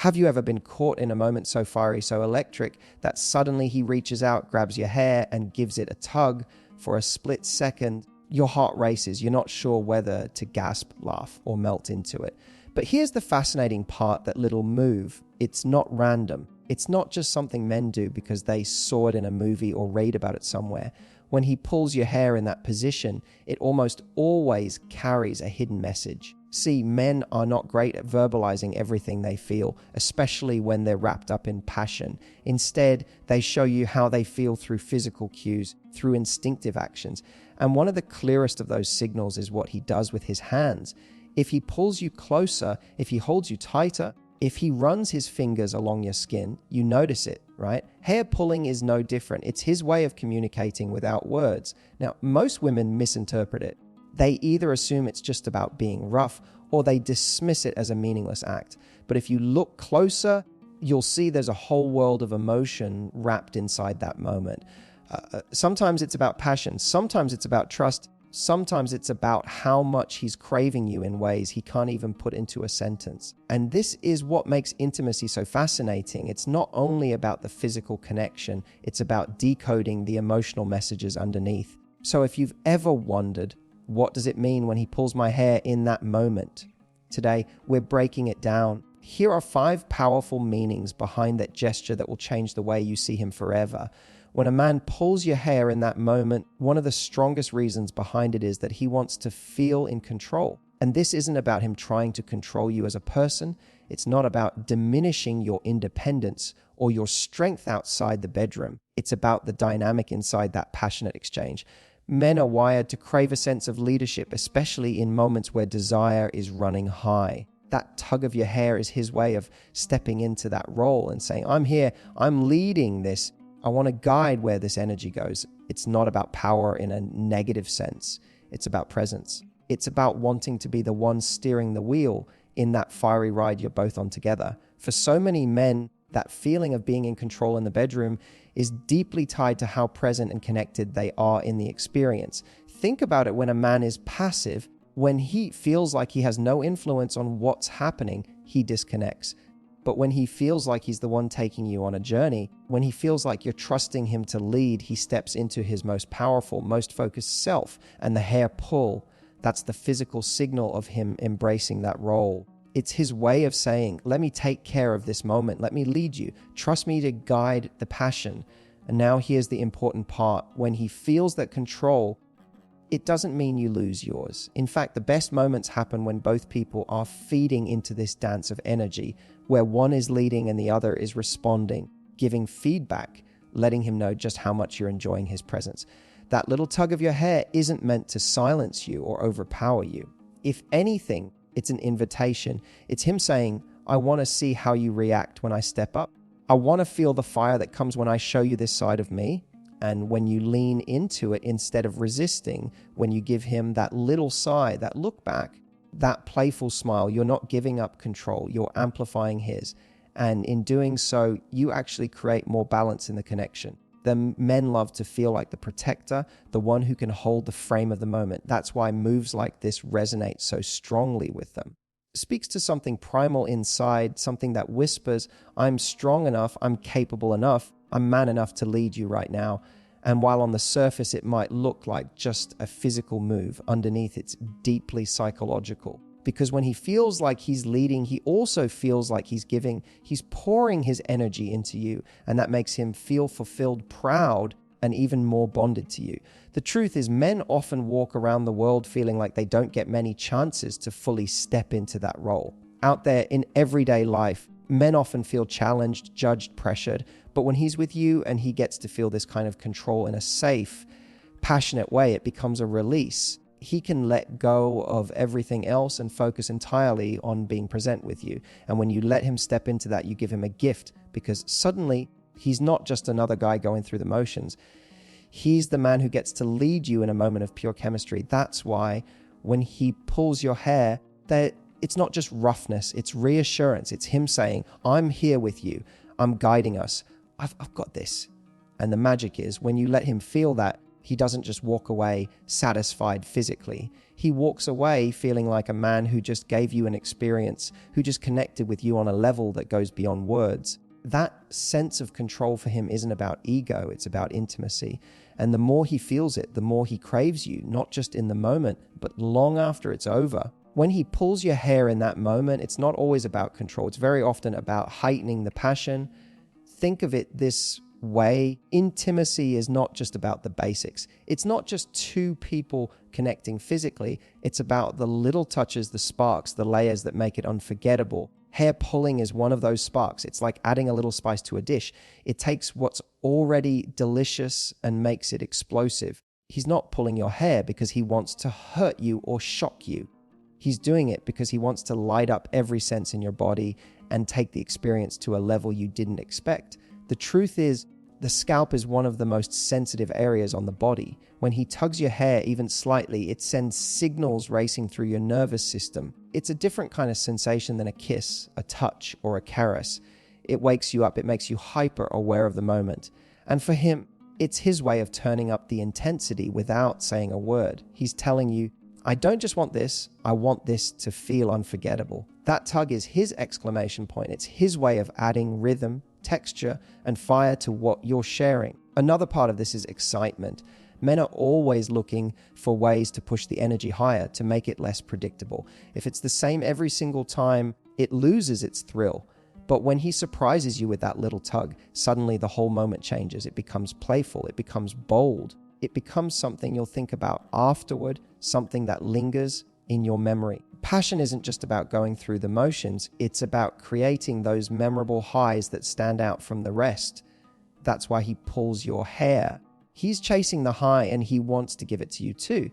Have you ever been caught in a moment so fiery, so electric, that suddenly he reaches out, grabs your hair, and gives it a tug? For a split second, your heart races. You're not sure whether to gasp, laugh, or melt into it. But here's the fascinating part, that little move. It's not random. It's not just something men do because they saw it in a movie or read about it somewhere. When he pulls your hair in that position, it almost always carries a hidden message. See, men are not great at verbalizing everything they feel, especially when they're wrapped up in passion. Instead, they show you how they feel through physical cues, through instinctive actions. And one of the clearest of those signals is what he does with his hands. If he pulls you closer, if he holds you tighter, if he runs his fingers along your skin, you notice it, right? Hair pulling is no different. It's his way of communicating without words. Now, most women misinterpret it. They either assume it's just about being rough, or they dismiss it as a meaningless act. But if you look closer, you'll see there's a whole world of emotion wrapped inside that moment. Sometimes it's about passion. Sometimes it's about trust. Sometimes it's about how much he's craving you in ways he can't even put into a sentence. And this is what makes intimacy so fascinating. It's not only about the physical connection, it's about decoding the emotional messages underneath. So if you've ever wondered, what does it mean when he pulls my hair in that moment? Today, we're breaking it down. Here are 5 powerful meanings behind that gesture that will change the way you see him forever. When a man pulls your hair in that moment, one of the strongest reasons behind it is that he wants to feel in control. And this isn't about him trying to control you as a person. It's not about diminishing your independence or your strength outside the bedroom. It's about the dynamic inside that passionate exchange. Men are wired to crave a sense of leadership, especially in moments where desire is running high. That tug of your hair is his way of stepping into that role and saying, I'm here, I'm leading this. I want to guide where this energy goes. It's not about power in a negative sense. It's about presence. It's about wanting to be the one steering the wheel in that fiery ride you're both on together. For so many men, that feeling of being in control in the bedroom is deeply tied to how present and connected they are in the experience. Think about it when a man is passive. When he feels like he has no influence on what's happening, he disconnects. But when he feels like he's the one taking you on a journey, when he feels like you're trusting him to lead, he steps into his most powerful, most focused self. And the hair pull, that's the physical signal of him embracing that role. It's his way of saying, let me take care of this moment. Let me lead you. Trust me to guide the passion. And now here's the important part. When he feels that control, it doesn't mean you lose yours. In fact, the best moments happen when both people are feeding into this dance of energy, where one is leading and the other is responding, giving feedback, letting him know just how much you're enjoying his presence. That little tug of your hair isn't meant to silence you or overpower you. If anything, it's an invitation. It's him saying, I want to see how you react when I step up. I want to feel the fire that comes when I show you this side of me. And when you lean into it instead of resisting, when you give him that little sigh, that look back, that playful smile, you're not giving up control, you're amplifying his. And in doing so, you actually create more balance in the connection. The men love to feel like the protector, the one who can hold the frame of the moment. That's why moves like this resonate so strongly with them. It speaks to something primal inside, something that whispers, I'm strong enough, I'm capable enough, I'm man enough to lead you right now. And while on the surface it might look like just a physical move, underneath it's deeply psychological. Because when he feels like he's leading, he also feels like he's giving, he's pouring his energy into you. And that makes him feel fulfilled, proud, and even more bonded to you. The truth is, men often walk around the world feeling like they don't get many chances to fully step into that role. Out there in everyday life, men often feel challenged, judged, pressured. But when he's with you and he gets to feel this kind of control in a safe, passionate way, it becomes a release. He can let go of everything else and focus entirely on being present with you. And when you let him step into that, you give him a gift, because suddenly he's not just another guy going through the motions. He's the man who gets to lead you in a moment of pure chemistry. That's why when he pulls your hair, it's not just roughness, it's reassurance. It's him saying, I'm here with you. I'm guiding us. I've got this. And the magic is when you let him feel that, He doesn't just walk away satisfied physically. He walks away feeling like a man who just gave you an experience, who just connected with you on a level that goes beyond words. That sense of control for him isn't about ego, it's about intimacy. And the more he feels it, the more he craves you, not just in the moment, but long after it's over. When he pulls your hair in that moment, it's not always about control. It's very often about heightening the passion. Think of it this way. Intimacy is not just about the basics. It's not just two people connecting physically. It's about the little touches, the sparks, the layers that make it unforgettable. Hair pulling is one of those sparks. It's like adding a little spice to a dish. It takes what's already delicious and makes it explosive. He's not pulling your hair because he wants to hurt you or shock you. He's doing it because he wants to light up every sense in your body and take the experience to a level you didn't expect. The truth is, the scalp is one of the most sensitive areas on the body. When he tugs your hair even slightly, it sends signals racing through your nervous system. It's a different kind of sensation than a kiss, a touch, or a caress. It wakes you up, it makes you hyper aware of the moment. And for him, it's his way of turning up the intensity without saying a word. He's telling you, I don't just want this, I want this to feel unforgettable. That tug is his exclamation point. It's his way of adding rhythm, texture, and fire to what you're sharing. Another part of this is excitement. Men are always looking for ways to push the energy higher, to make it less predictable. If it's the same every single time, it loses its thrill. But when he surprises you with that little tug, suddenly the whole moment changes. It becomes playful, it becomes bold. It becomes something you'll think about afterward, something that lingers in your memory. Passion isn't just about going through the motions, it's about creating those memorable highs that stand out from the rest. That's why he pulls your hair. He's chasing the high and he wants to give it to you too.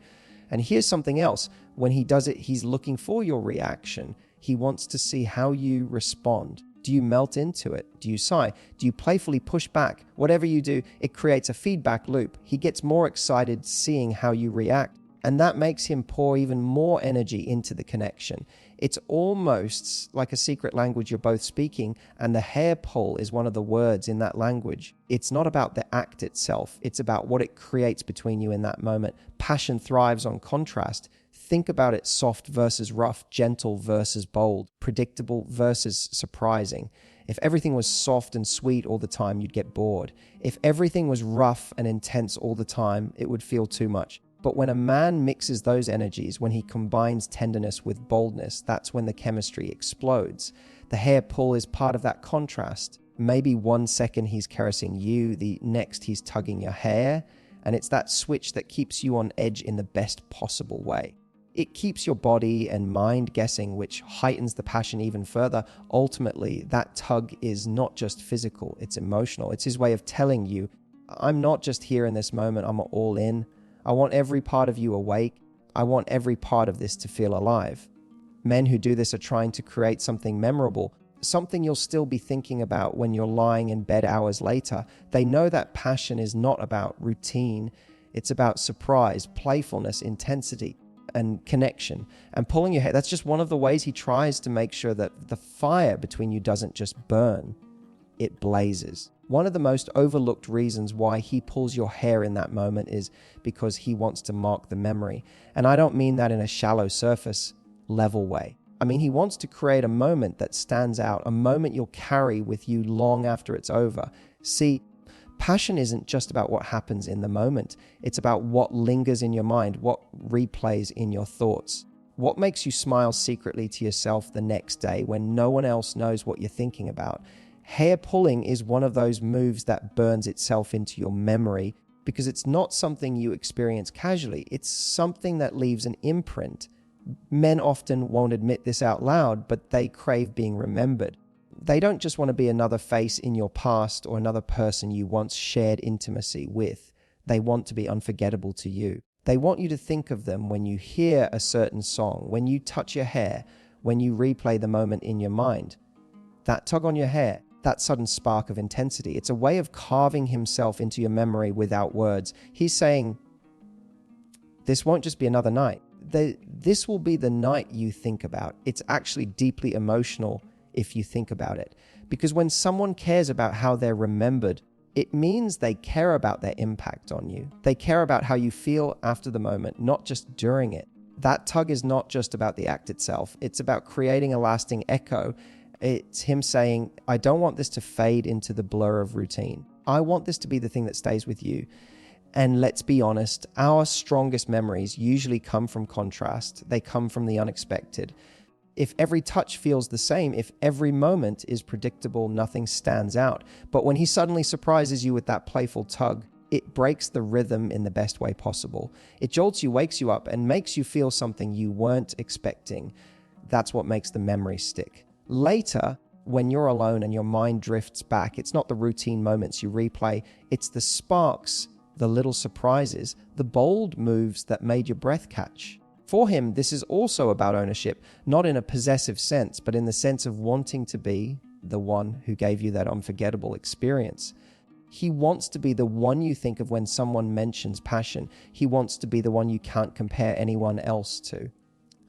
And here's something else. When he does it, he's looking for your reaction. He wants to see how you respond. Do you melt into it? Do you sigh? Do you playfully push back? Whatever you do, it creates a feedback loop. He gets more excited seeing how you react. And that makes him pour even more energy into the connection. It's almost like a secret language you're both speaking, and the hair pull is one of the words in that language. It's not about the act itself. It's about what it creates between you in that moment. Passion thrives on contrast. Think about it: soft versus rough, gentle versus bold, predictable versus surprising. If everything was soft and sweet all the time, you'd get bored. If everything was rough and intense all the time, it would feel too much. But when a man mixes those energies, when he combines tenderness with boldness, that's when the chemistry explodes. The hair pull is part of that contrast. Maybe 1 second he's caressing you, the next he's tugging your hair, and it's that switch that keeps you on edge in the best possible way. It keeps your body and mind guessing, which heightens the passion even further. Ultimately, that tug is not just physical, it's emotional. It's his way of telling you, I'm not just here in this moment, I'm all in. I want every part of you awake. I want every part of this to feel alive. Men who do this are trying to create something memorable, something you'll still be thinking about when you're lying in bed hours later. They know that passion is not about routine. It's about surprise, playfulness, intensity, and connection. And pulling your hair, that's just one of the ways he tries to make sure that the fire between you doesn't just burn, it blazes. One of the most overlooked reasons why he pulls your hair in that moment is because he wants to mark the memory. And I don't mean that in a shallow surface level way. I mean, he wants to create a moment that stands out, a moment you'll carry with you long after it's over. See, passion isn't just about what happens in the moment. It's about what lingers in your mind, what replays in your thoughts. What makes you smile secretly to yourself the next day when no one else knows what you're thinking about? Hair pulling is one of those moves that burns itself into your memory because it's not something you experience casually. It's something that leaves an imprint. Men often won't admit this out loud, but they crave being remembered. They don't just want to be another face in your past or another person you once shared intimacy with. They want to be unforgettable to you. They want you to think of them when you hear a certain song, when you touch your hair, when you replay the moment in your mind. That tug on your hair, that sudden spark of intensity, it's a way of carving himself into your memory without words. He's saying, this won't just be another night. This will be the night you think about. It's actually deeply emotional if you think about it. Because when someone cares about how they're remembered, it means they care about their impact on you. They care about how you feel after the moment, not just during it. That tug is not just about the act itself. It's about creating a lasting echo. It's him saying, I don't want this to fade into the blur of routine. I want this to be the thing that stays with you. And let's be honest, our strongest memories usually come from contrast. They come from the unexpected. If every touch feels the same, if every moment is predictable, nothing stands out. But when he suddenly surprises you with that playful tug, it breaks the rhythm in the best way possible. It jolts you, wakes you up, and makes you feel something you weren't expecting. That's what makes the memory stick. Later, when you're alone and your mind drifts back, it's not the routine moments you replay, it's the sparks, the little surprises, the bold moves that made your breath catch. For him, this is also about ownership, not in a possessive sense, but in the sense of wanting to be the one who gave you that unforgettable experience. He wants to be the one you think of when someone mentions passion. He wants to be the one you can't compare anyone else to.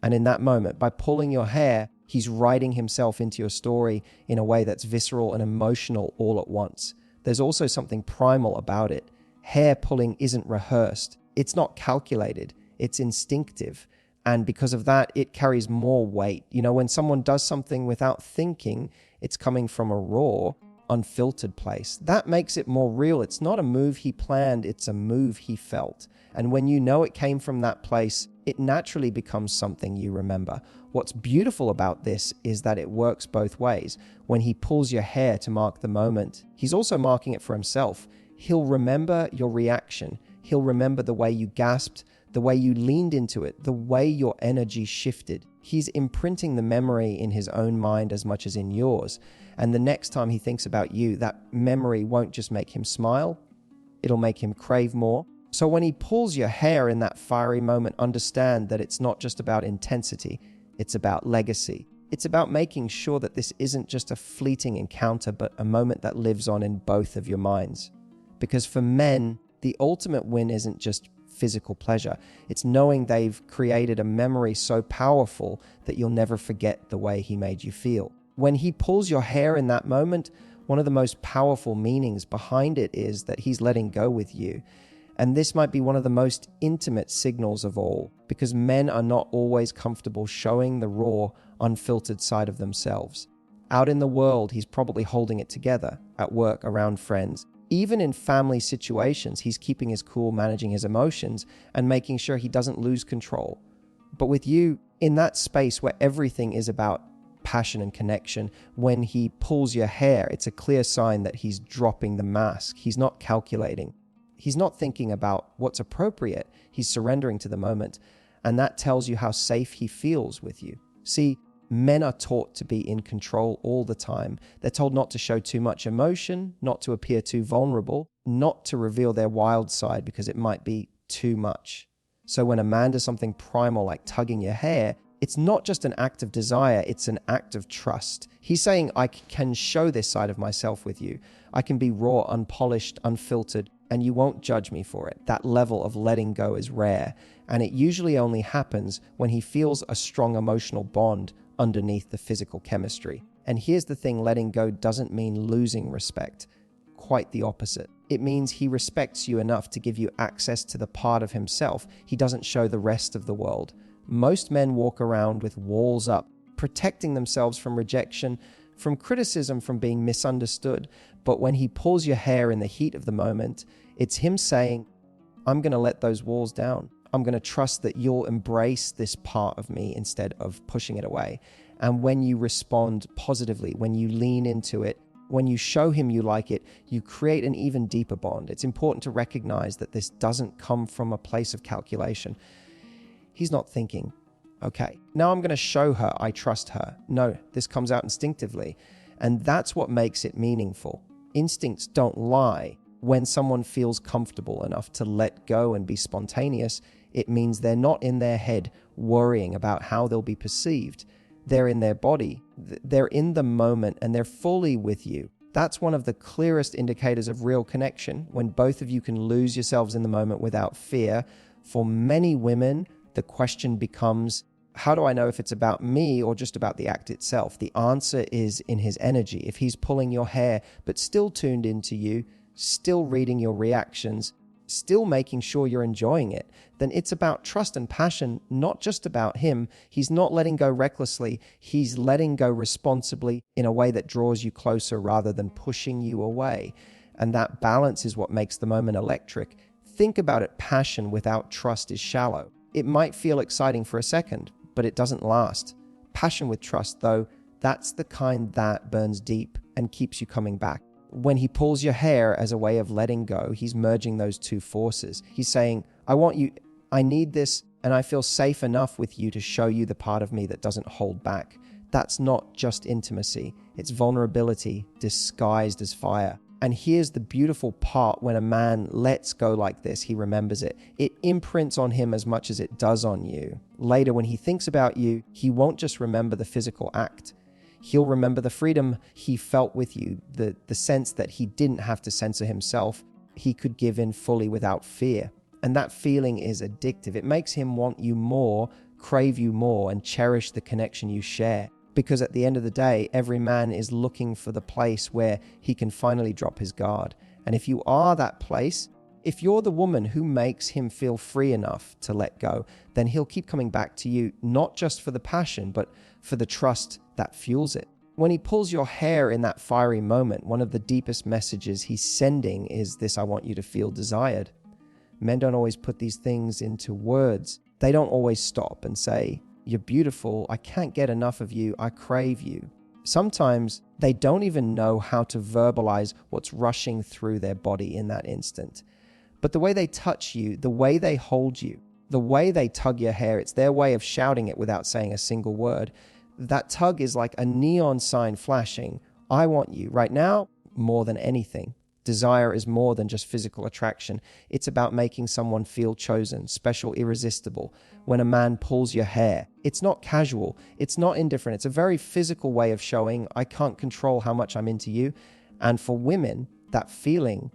And in that moment, by pulling your hair, he's writing himself into your story in a way that's visceral and emotional all at once. There's also something primal about it. Hair pulling isn't rehearsed. It's not calculated. It's instinctive. And because of that, it carries more weight. You know, when someone does something without thinking, it's coming from a raw, unfiltered place. That makes it more real. It's not a move he planned, it's a move he felt. And when you know it came from that place, it naturally becomes something you remember. What's beautiful about this is that it works both ways. When he pulls your hair to mark the moment, he's also marking it for himself. He'll remember your reaction. He'll remember the way you gasped, the way you leaned into it, the way your energy shifted. He's imprinting the memory in his own mind as much as in yours. And the next time he thinks about you, that memory won't just make him smile, it'll make him crave more. So when he pulls your hair in that fiery moment, understand that it's not just about intensity, it's about legacy. It's about making sure that this isn't just a fleeting encounter, but a moment that lives on in both of your minds. Because for men, the ultimate win isn't just physical pleasure. It's knowing they've created a memory so powerful that you'll never forget the way he made you feel. When he pulls your hair in that moment, one of the most powerful meanings behind it is that he's letting go with you. And this might be one of the most intimate signals of all, because men are not always comfortable showing the raw, unfiltered side of themselves. Out in the world, he's probably holding it together, at work, around friends. Even in family situations, he's keeping his cool, managing his emotions, and making sure he doesn't lose control. But with you, in that space where everything is about passion and connection, when he pulls your hair, it's a clear sign that he's dropping the mask. He's not calculating. He's not thinking about what's appropriate. He's surrendering to the moment. And that tells you how safe he feels with you. See, men are taught to be in control all the time. They're told not to show too much emotion, not to appear too vulnerable, not to reveal their wild side because it might be too much. So when a man does something primal like tugging your hair, it's not just an act of desire, it's an act of trust. He's saying, I can show this side of myself with you. I can be raw, unpolished, unfiltered, and you won't judge me for it. That level of letting go is rare, and it usually only happens when he feels a strong emotional bond underneath the physical chemistry. And here's the thing, letting go doesn't mean losing respect. Quite the opposite. It means he respects you enough to give you access to the part of himself he doesn't show the rest of the world. Most men walk around with walls up, protecting themselves from rejection, from criticism, from being misunderstood. But when he pulls your hair in the heat of the moment, it's him saying, I'm going to let those walls down. I'm going to trust that you'll embrace this part of me instead of pushing it away. And when you respond positively, when you lean into it, when you show him you like it, you create an even deeper bond. It's important to recognize that this doesn't come from a place of calculation. He's not thinking, okay, now I'm going to show her I trust her. No, this comes out instinctively. And that's what makes it meaningful. Instincts don't lie. When someone feels comfortable enough to let go and be spontaneous, it means they're not in their head worrying about how they'll be perceived. They're in their body. They're in the moment and they're fully with you. That's one of the clearest indicators of real connection, when both of you can lose yourselves in the moment without fear. For many women, the question becomes, how do I know if it's about me or just about the act itself? The answer is in his energy. If he's pulling your hair but still tuned into you, still reading your reactions, still making sure you're enjoying it, then it's about trust and passion, not just about him. He's not letting go recklessly. He's letting go responsibly in a way that draws you closer rather than pushing you away. And that balance is what makes the moment electric. Think about it. Passion without trust is shallow. It might feel exciting for a second, but it doesn't last. Passion with trust, though, that's the kind that burns deep and keeps you coming back. When he pulls your hair as a way of letting go, he's merging those two forces. He's saying, I want you, I need this, and I feel safe enough with you to show you the part of me that doesn't hold back. That's not just intimacy. It's vulnerability disguised as fire. And here's the beautiful part: when a man lets go like this, he remembers it. It imprints on him as much as it does on you. Later, when he thinks about you, he won't just remember the physical act. He'll remember the freedom he felt with you, the sense that he didn't have to censor himself. He could give in fully without fear. And that feeling is addictive. It makes him want you more, crave you more, and cherish the connection you share. Because at the end of the day, every man is looking for the place where he can finally drop his guard. And if you are that place, if you're the woman who makes him feel free enough to let go, then he'll keep coming back to you, not just for the passion, but for the trust that fuels it. When he pulls your hair in that fiery moment, one of the deepest messages he's sending is this: I want you to feel desired. Men don't always put these things into words. They don't always stop and say, you're beautiful, I can't get enough of you, I crave you. Sometimes they don't even know how to verbalize what's rushing through their body in that instant. But the way they touch you, the way they hold you, the way they tug your hair, it's their way of shouting it without saying a single word. That tug is like a neon sign flashing. I want you right now more than anything. Desire is more than just physical attraction. It's about making someone feel chosen, special, irresistible. When a man pulls your hair, it's not casual. It's not indifferent. It's a very physical way of showing, I can't control how much I'm into you. And for women, that feeling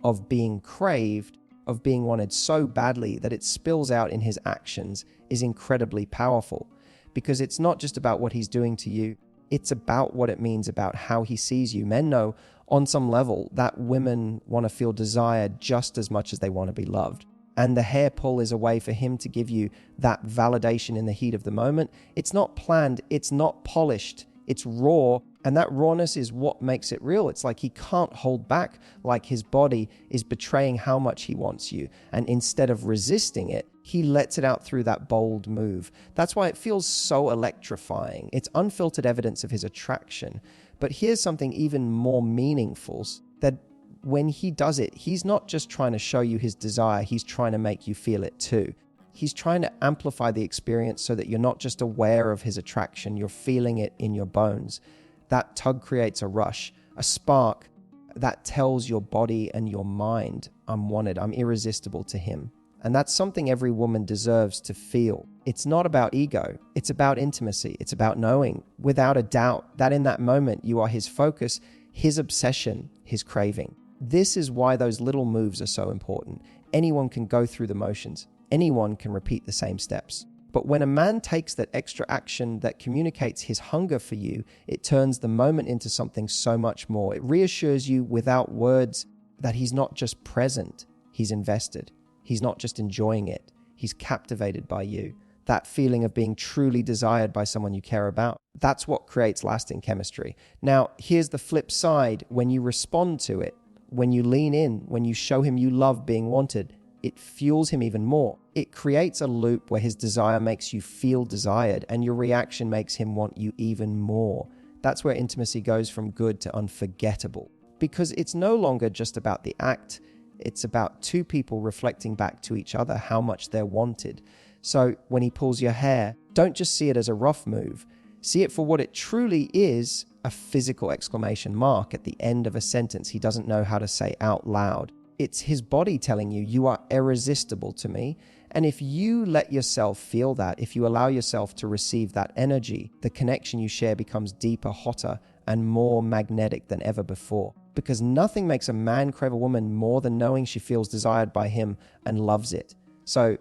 of being craved, of being wanted so badly that it spills out in his actions, is incredibly powerful. Because it's not just about what he's doing to you, it's about what it means about how he sees you. Men know on some level that women want to feel desired just as much as they want to be loved. And the hair pull is a way for him to give you that validation in the heat of the moment. It's not planned, it's not polished, it's raw. And that rawness is what makes it real. It's like he can't hold back, like his body is betraying how much he wants you. And instead of resisting it, he lets it out through that bold move. That's why it feels so electrifying. It's unfiltered evidence of his attraction. But here's something even more meaningful, that when he does it, he's not just trying to show you his desire, he's trying to make you feel it too. He's trying to amplify the experience so that you're not just aware of his attraction, you're feeling it in your bones. That tug creates a rush, a spark that tells your body and your mind, I'm wanted, I'm irresistible to him. And that's something every woman deserves to feel. It's not about ego, it's about intimacy. It's about knowing without a doubt that in that moment you are his focus, his obsession, his craving. This is why those little moves are so important. Anyone can go through the motions. Anyone can repeat the same steps. But when a man takes that extra action that communicates his hunger for you, it turns the moment into something so much more. It reassures you without words that he's not just present, he's invested. He's not just enjoying it, he's captivated by you. That feeling of being truly desired by someone you care about, that's what creates lasting chemistry. Now, here's the flip side. When you respond to it, when you lean in, when you show him you love being wanted, it fuels him even more. It creates a loop where his desire makes you feel desired and your reaction makes him want you even more. That's where intimacy goes from good to unforgettable. Because it's no longer just about the act, it's about two people reflecting back to each other how much they're wanted. So when he pulls your hair, don't just see it as a rough move. See it for what it truly is, a physical exclamation mark at the end of a sentence he doesn't know how to say out loud. It's his body telling you, you are irresistible to me. And if you let yourself feel that, if you allow yourself to receive that energy, the connection you share becomes deeper, hotter, and more magnetic than ever before. Because nothing makes a man crave a woman more than knowing she feels desired by him and loves it. So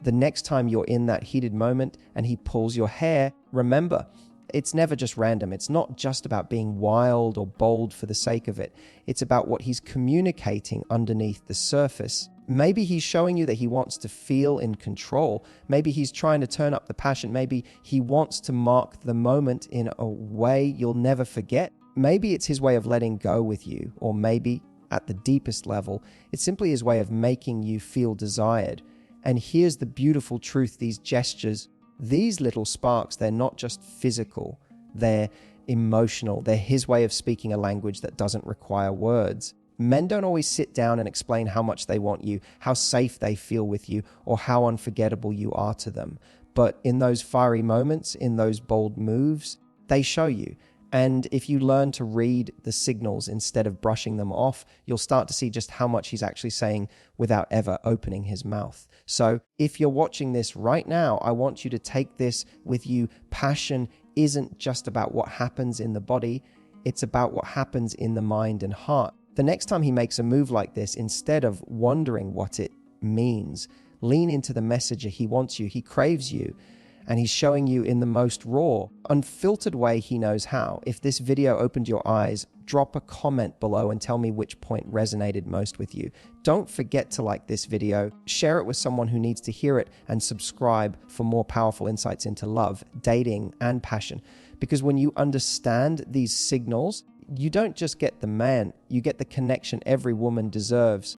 the next time you're in that heated moment and he pulls your hair, remember, It's never just random. It's not just about being wild or bold for the sake of it. It's about what he's communicating underneath the surface. Maybe he's showing you that he wants to feel in control. Maybe he's trying to turn up the passion. Maybe he wants to mark the moment in a way you'll never forget. Maybe it's his way of letting go with you, or maybe at the deepest level, it's simply his way of making you feel desired. And here's the beautiful truth: these gestures, these little sparks, they're not just physical, they're emotional. They're his way of speaking a language that doesn't require words. Men don't always sit down and explain how much they want you, how safe they feel with you, or how unforgettable you are to them. But in those fiery moments, in those bold moves, they show you. And if you learn to read the signals instead of brushing them off, you'll start to see just how much he's actually saying without ever opening his mouth. So if you're watching this right now, I want you to take this with you. Passion isn't just about what happens in the body, it's about what happens in the mind and heart. The next time he makes a move like this, instead of wondering what it means, lean into the messenger. He wants you, he craves you, and he's showing you in the most raw, unfiltered way he knows how. If this video opened your eyes, drop a comment below and tell me which point resonated most with you. Don't forget to like this video, share it with someone who needs to hear it, and subscribe for more powerful insights into love, dating, and passion. Because when you understand these signals, you don't just get the man, you get the connection every woman deserves.